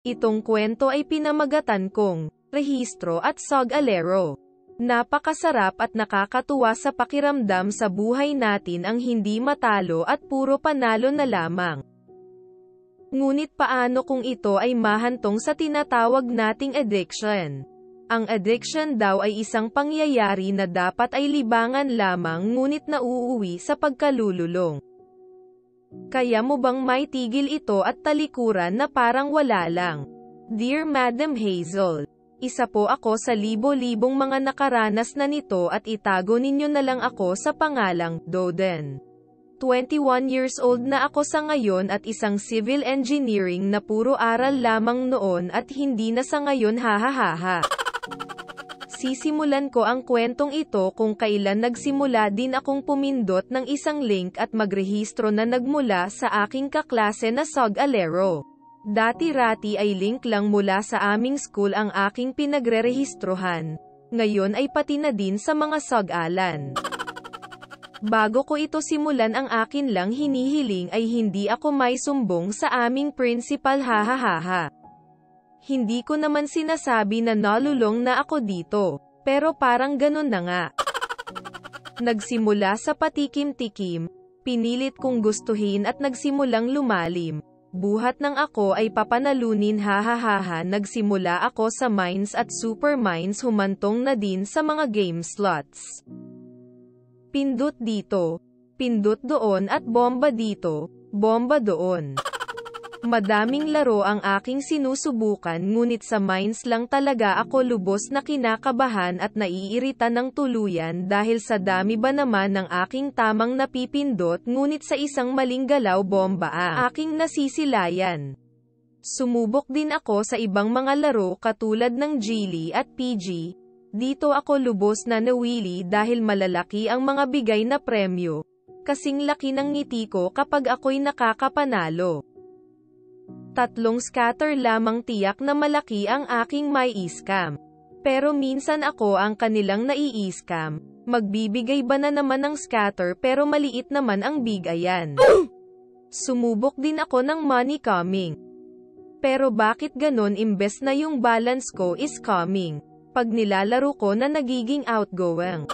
Itong kwento ay pinamagatan kong Rehistro at Sog-Alero. Napakasarap at nakakatuwa sa pakiramdam sa buhay natin ang hindi matalo at puro panalo na lamang. Ngunit paano kung ito ay mahantong sa tinatawag nating addiction? Ang addiction daw ay isang pangyayari na dapat ay libangan lamang ngunit nauuwi sa pagkalululong. Kaya mo bang maitigil ito at talikuran na parang wala lang? Dear Madam Hazel, isa po ako sa libo-libong mga nakaranas na nito at itago ninyo na lang ako sa pangalang Doden. 21 years old na ako sa ngayon at isang civil engineering na puro aral lamang noon at hindi na sa ngayon hahaha. Sisimulan ko ang kwentong ito kung kailan nagsimula din akong pumindot ng isang link at magrehistro na nagmula sa aking kaklase na Sog-Alero. Dati-rati ay link lang mula sa aming school ang aking pinagrerehistrohan. Ngayon ay pati na din sa mga Sog-Alan. Bago ko ito simulan ang akin lang hinihiling ay hindi ako may sumbong sa aming principal hahaha. Hindi ko naman sinasabi na nalulong na ako dito, pero parang ganun na nga. Nagsimula sa patikim-tikim, pinilit kong gustuhin at nagsimulang lumalim. Buhat ng ako ay papanalunin hahaha. Nagsimula ako sa mines at super mines humantong na din sa mga game slots. Pindot dito, pindot doon at bomba dito, bomba doon. Madaming laro ang aking sinusubukan ngunit sa mines lang talaga ako lubos na kinakabahan at naiirita ng tuluyan dahil sa dami ba naman ng aking tamang napipindot ngunit sa isang maling galaw bomba aking nasisilayan. Sumubok din ako sa ibang mga laro katulad ng Geely at PG. Dito ako lubos na nawili dahil malalaki ang mga bigay na premyo. Kasing laki ng ngiti ko kapag ako'y nakakapanalo. 3 scatter lamang tiyak na malaki ang aking may scam. Pero minsan ako ang kanilang nai-scam. Magbibigay ba na naman ng scatter pero maliit naman ang bigayan. Sumubok din ako ng money coming. Pero bakit ganon imbes na yung balance ko is coming? Pag nilalaro ko na nagiging outgoing.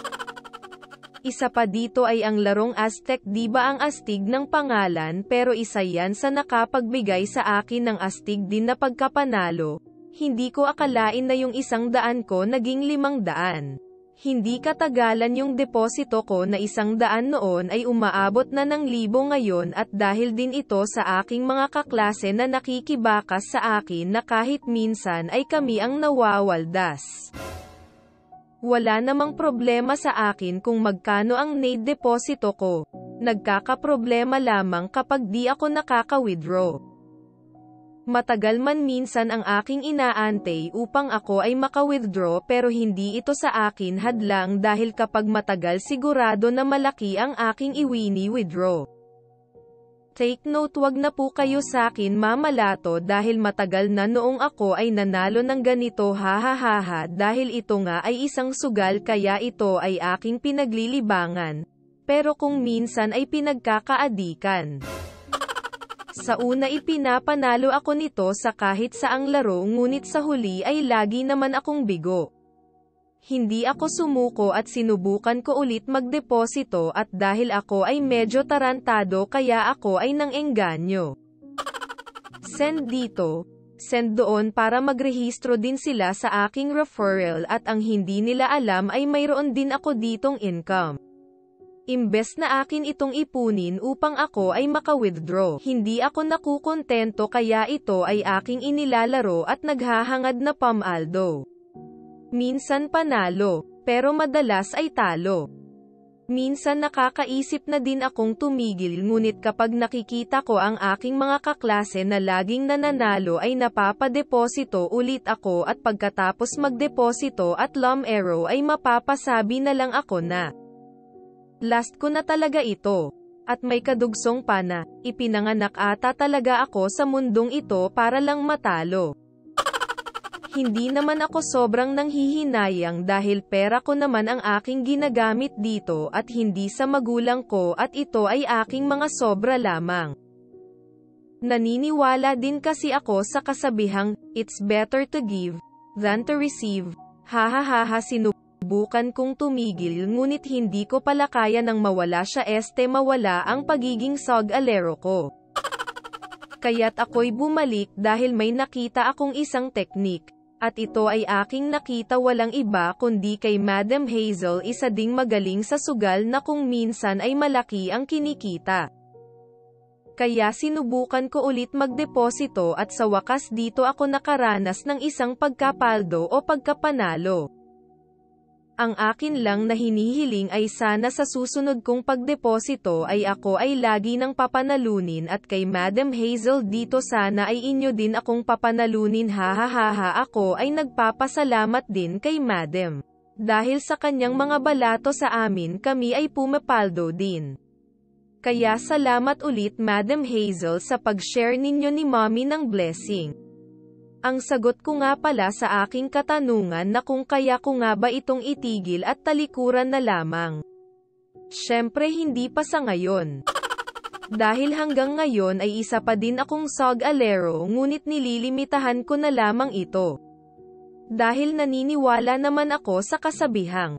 Isa pa dito ay ang larong Aztec, di ba ang astig ng pangalan pero isa yan sa nakapagbigay sa akin ng astig din na pagkapanalo. Hindi ko akalain na yung 100 ko naging 500. Hindi katagalan yung deposito ko na 100 noon ay umaabot na ng 1,000 ngayon at dahil din ito sa aking mga kaklase na nakikibakas sa akin na kahit minsan ay kami ang nawawaldas. Wala namang problema sa akin kung magkano ang naideposito ko. Nagkakaproblema lamang kapag di ako nakaka-withdraw. Matagal man minsan ang aking inaantay upang ako ay maka-withdraw pero hindi ito sa akin hadlang dahil kapag matagal sigurado na malaki ang aking iwini-withdraw. Take note, wag na po kayo sa akin mamalato dahil matagal na noong ako ay nanalo ng ganito hahaha dahil ito nga ay isang sugal kaya ito ay aking pinaglilibangan. Pero kung minsan ay pinagkakaadikan. Sa una ipinapanalo ako nito sa kahit saang laro ngunit sa huli ay lagi naman akong bigo. Hindi ako sumuko at sinubukan ko ulit magdeposito at dahil ako ay medyo tarantado kaya ako ay nang-engganyo. Send dito, send doon para magrehistro din sila sa aking referral at ang hindi nila alam ay mayroon din ako ditong income. Imbes na akin itong ipunin upang ako ay maka-withdraw. Hindi ako nakukontento kaya ito ay aking inilalaro at naghahangad na pamaldo. Minsan panalo, pero madalas ay talo. Minsan nakakaisip na din akong tumigil ngunit kapag nakikita ko ang aking mga kaklase na laging nananalo ay napapadeposito ulit ako at pagkatapos magdeposito at lump arrow ay mapapasabi na lang ako na last ko na talaga ito. At may kadugsong pa na, ipinanganak ata talaga ako sa mundong ito para lang matalo. Hindi naman ako sobrang nanghihinayang dahil pera ko naman ang aking ginagamit dito at hindi sa magulang ko at ito ay aking mga sobra lamang. Naniniwala din kasi ako sa kasabihang, it's better to give than to receive. Hahaha, sinubukan kong tumigil ngunit hindi ko pala kaya nang mawala siya, mawala ang pagiging sog-alero ko. Kaya't ako'y bumalik dahil may nakita akong isang teknik. At ito ay aking nakita walang iba kundi kay Madam Hazel, isa ding magaling sa sugal na kung minsan ay malaki ang kinikita. Kaya sinubukan ko ulit magdeposito at sa wakas dito ako nakaranas ng isang pagkapaldo o pagkapanalo. Ang akin lang na hinihiling ay sana sa susunod kong pagdeposito ay ako ay lagi nang papanalunin at kay Madam Hazel dito sana ay inyo din akong papanalunin. Hahaha, ako ay nagpapasalamat din kay Madam. Dahil sa kanyang mga balato sa amin kami ay pumapaldo din. Kaya salamat ulit Madam Hazel sa pag-share ninyo ni Mommy ng blessing. Ang sagot ko nga pala sa aking katanungan na kung kaya ko nga ba itong itigil at talikuran na lamang. Syempre hindi pa sa ngayon. Dahil hanggang ngayon ay isa pa din akong sog-alero ngunit nililimitahan ko na lamang ito. Dahil naniniwala naman ako sa kasabihang,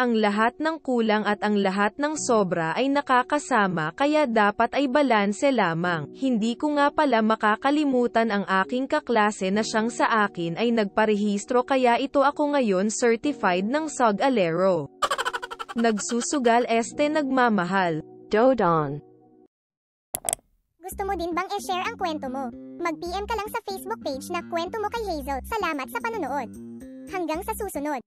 ang lahat ng kulang at ang lahat ng sobra ay nakakasama kaya dapat ay balanse lamang. Hindi ko nga pala makakalimutan ang aking kaklase na siyang sa akin ay nagparehistro kaya ito ako ngayon certified ng sog-alero. Nagsusugal nagmamahal. Dodon. Gusto mo din bang i-share ang kwento mo? Mag-PM ka lang sa Facebook page na Kwento Mo kay Hazel. Salamat sa panonood. Hanggang sa susunod.